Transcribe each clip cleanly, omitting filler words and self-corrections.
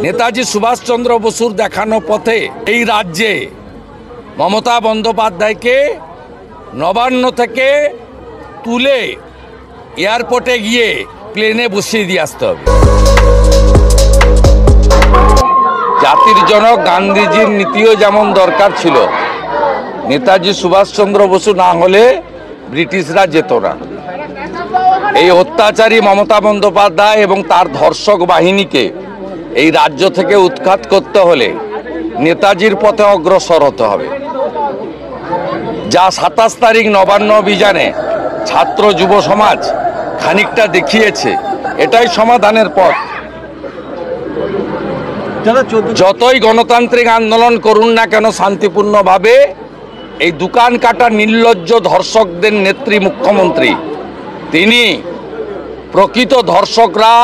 নেতাজি সুভাষচন্দ্র বসুর দেখানো পথে এই রাজ্যে মমতা বন্দ্যোপাধ্যায়কে নবান্ন থেকে তুলে এয়ারপোর্টে গিয়ে প্লেনে বসিয়ে দিয়ে আসতে হবে। জাতির জনক গান্ধীজির নীতিও যেমন দরকার ছিল, নেতাজি সুভাষচন্দ্র বসু না হলে ব্রিটিশরা যেত না। এই অত্যাচারী মমতা বন্দ্যোপাধ্যায় এবং তার ধর্ষক বাহিনীকে এই রাজ্য থেকে উৎখাত করতে হলে নেতাজির পথে অগ্রসর হতে হবে। যা 27 তারিখ নবান্ন অভিযানে ছাত্র যুব সমাজ খানিকটা দেখিয়েছে, এটাই সমাধানের পথ। যতই গণতান্ত্রিক আন্দোলন করুন না কেন শান্তিপূর্ণভাবে, এই দোকান কাটা নির্লজ্জ ধর্ষকদের নেত্রী মুখ্যমন্ত্রী, তিনি প্রকৃত ধর্ষকরা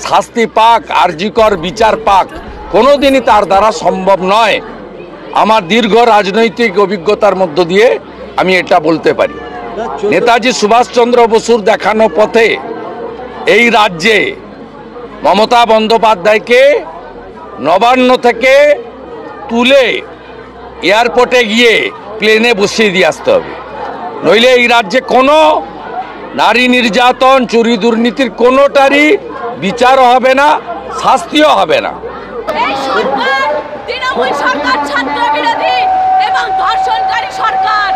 শাস্তি পাক, আরজিকর বিচার পাক, কোনোদিনই তার দ্বারা সম্ভব নয়। আমার দীর্ঘ রাজনৈতিক অভিজ্ঞতার মধ্য দিয়ে আমি এটা বলতে পারি। নেতাজি সুভাষচন্দ্র বসুর দেখানো পথে এই রাজ্যে মমতা বন্দ্যোপাধ্যায়কে নবান্ন থেকে তুলে এয়ারপোর্টে গিয়ে প্লেনে বসিয়ে দিয়ে আসতে হবে। নইলে এই রাজ্যে কোনো নারী নির্যাতন, চুরি দুর্নীতির কোনোটারই বিচারও হবে না, শাস্তিও হবে না। এই সরকার তৃণমূল সরকার, ছাত্র বিরোধী এবং ধর্ষণকারী সরকার।